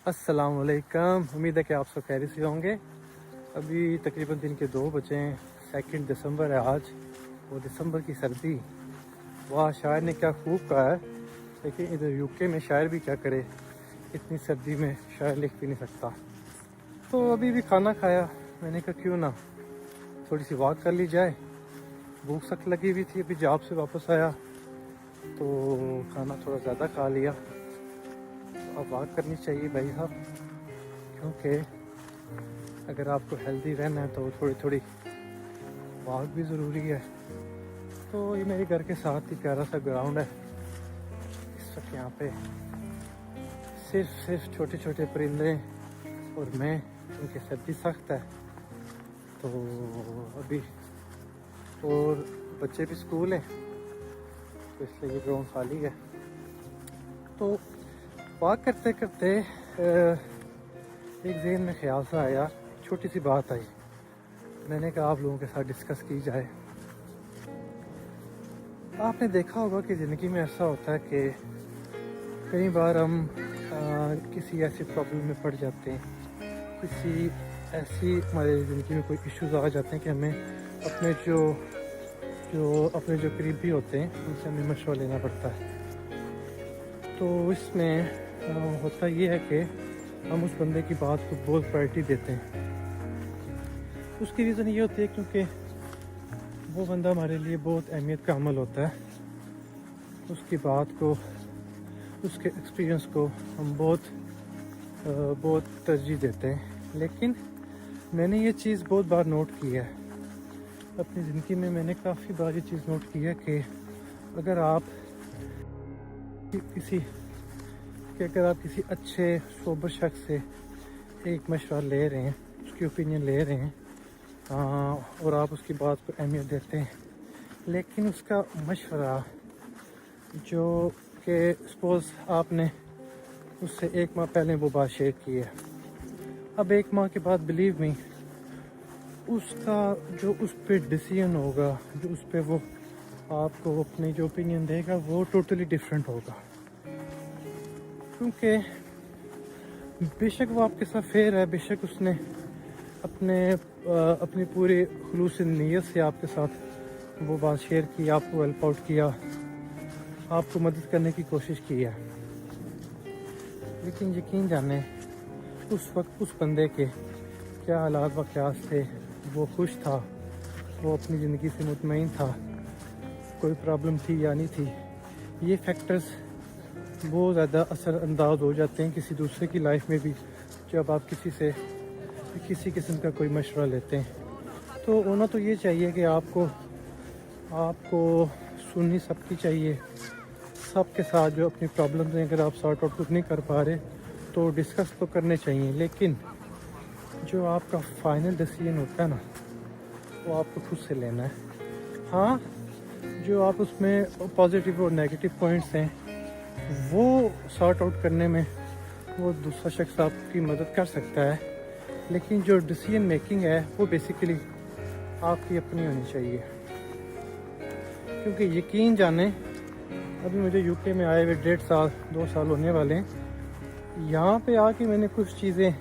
अस्सलाम वालेकुम। उम्मीद है कि आप सब खैरियत से होंगे। अभी तकरीबन दिन के 2 बजे हैं। 2 दिसंबर है आज। वो दिसंबर की सर्दी, वाह शायर ने क्या खूब कहा है। लेकिन इधर यूके में शायर भी क्या करे, इतनी सर्दी में शायर लिख भी नहीं सकता। तो अभी भी खाना खाया, मैंने कहा क्यों ना थोड़ी सी वॉक कर ली जाए। भूख सख्त लगी हुई थी, अभी जॉब से वापस आया तो खाना थोड़ा ज़्यादा खा लिया। अब वॉक करनी चाहिए भाई साहब, क्योंकि अगर आपको हेल्दी रहना है तो थोड़ी थोड़ी वॉक भी ज़रूरी है। तो ये मेरे घर के साथ ही प्यारा सा ग्राउंड है। इस वक्त यहाँ पे सिर्फ छोटे छोटे परिंदे और मैं, क्योंकि सर्दी सख्त है तो अभी, और बच्चे भी स्कूल हैं तो इसलिए ये ग्राउंड खाली है। तो वॉक करते करते एक ज़हन में ख्याल सा आया, छोटी सी बात आई, मैंने कहा आप लोगों के साथ डिस्कस की जाए। आपने देखा होगा कि ज़िंदगी में ऐसा होता है कि कई बार हम किसी ऐसी प्रॉब्लम में पड़ जाते हैं, किसी ऐसी हमारी ज़िंदगी में कोई इश्यूज़ आ जाते हैं कि हमें अपने जो करीबी होते हैं उनसे हमें मशवरा लेना पड़ता है। तो इसमें होता ये है कि हम उस बंदे की बात को बहुत प्रायोरिटी देते हैं। उसकी रीज़न ये होती है क्योंकि वो बंदा हमारे लिए बहुत अहमियत का अमल होता है। उसकी बात को, उसके एक्सपीरियंस को हम बहुत तरजीह देते हैं। लेकिन मैंने ये चीज़ बहुत बार नोट की है अपनी ज़िंदगी में। मैंने काफ़ी बार ये चीज़ नोट की है कि अगर आप किसी अच्छे सोबर शख्स से एक मशवरा ले रहे हैं, उसकी ओपिनियन ले रहे हैं और आप उसकी बात को अहमियत देते हैं, लेकिन उसका मशवरा जो कि सपोज़ आपने उससे 1 माह पहले वो बात शेयर की है, अब 1 माह के बाद बिलीव मी उसका जो उस पर डिसीजन होगा, जो उस पर वो आपको अपनी जो ओपिनियन देगा वो टोटली डिफरेंट होगा। क्योंकि बेशक वो आपके साथ फेयर है, बेशक उसने अपनी पूरी खुलूस नीयत से आपके साथ वो बात शेयर की, आपको हेल्प आउट किया, आपको मदद करने की कोशिश की है। लेकिन यकीन जाने उस वक्त उस बंदे के क्या हालात वाक़यात थे, वो खुश था, वो अपनी ज़िंदगी से मुतमईन था, कोई प्रॉब्लम थी या नहीं थी, ये फैक्टर्स बहुत ज़्यादा असरअंदाज हो जाते हैं किसी दूसरे की लाइफ में भी जब आप किसी किस्म का कोई मशवरा लेते हैं। तो होना तो ये चाहिए कि आपको सुननी सबकी चाहिए, सबके साथ जो अपनी प्रॉब्लम्स हैं अगर आप सॉर्ट आउट कुछ नहीं कर पा रहे तो डिस्कस तो करने चाहिए। लेकिन जो आपका फाइनल डिसीजन होता है ना, वो आपको खुद से लेना है। हाँ, जो आप उसमें पॉजिटिव और नेगेटिव पॉइंट्स हैं वो सॉर्ट आउट करने में वो दूसरा शख्स आपकी मदद कर सकता है, लेकिन जो डिसीजन मेकिंग है वो बेसिकली आपकी अपनी होनी चाहिए। क्योंकि यकीन जाने अभी मुझे यूके में आए हुए 2 साल होने वाले हैं। यहाँ पे आके मैंने कुछ चीज़ें,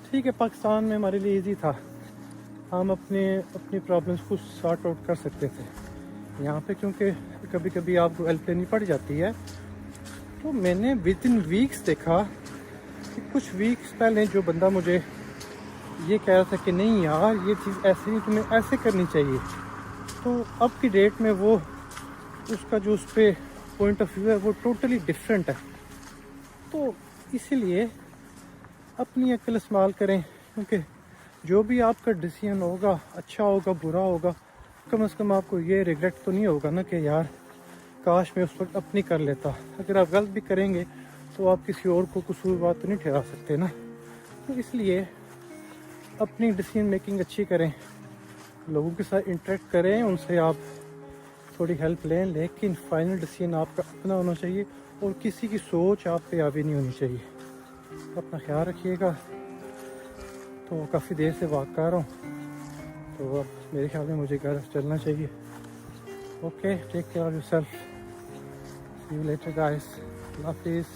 ठीक है पाकिस्तान में हमारे लिए इजी था, हम अपनी प्रॉब्लम्स को सॉर्ट आउट कर सकते थे। यहाँ पे क्योंकि कभी कभी आपको हेल्प लेनी पड़ जाती है। तो मैंने विद इन वीक्स देखा कि कुछ वीक्स पहले जो बंदा मुझे ये कह रहा था कि नहीं यार ये चीज़ ऐसे नहीं, तुम्हें ऐसे करनी चाहिए, तो अब की डेट में वो उसका जो उस पर पॉइंट ऑफ व्यू है वो टोटली डिफरेंट है। तो इसीलिए अपनी अक्ल इस्तेमाल करें, क्योंकि जो भी आपका डिसीजन होगा, अच्छा होगा बुरा होगा, कम से कम आपको ये रिग्रेट तो नहीं होगा ना कि यार काश मैं उस वक्त अपनी कर लेता। अगर आप गलत भी करेंगे तो आप किसी और को कसूरवार तो नहीं ठहरा सकते ना। तो इसलिए अपनी डिसीजन मेकिंग अच्छी करें, लोगों के साथ इंटरेक्ट करें, उनसे आप थोड़ी हेल्प लें, लेकिन फाइनल डिसीजन आपका अपना होना चाहिए और किसी की सोच आप पे हावी नहीं होनी चाहिए। अपना ख्याल रखिएगा। तो काफ़ी देर से वॉक कर रहा हूँ, तो अब मेरे ख्याल में मुझे घर चलना चाहिए। Okay, take care of yourself, see you later guys, अल्लाह हाफिज़।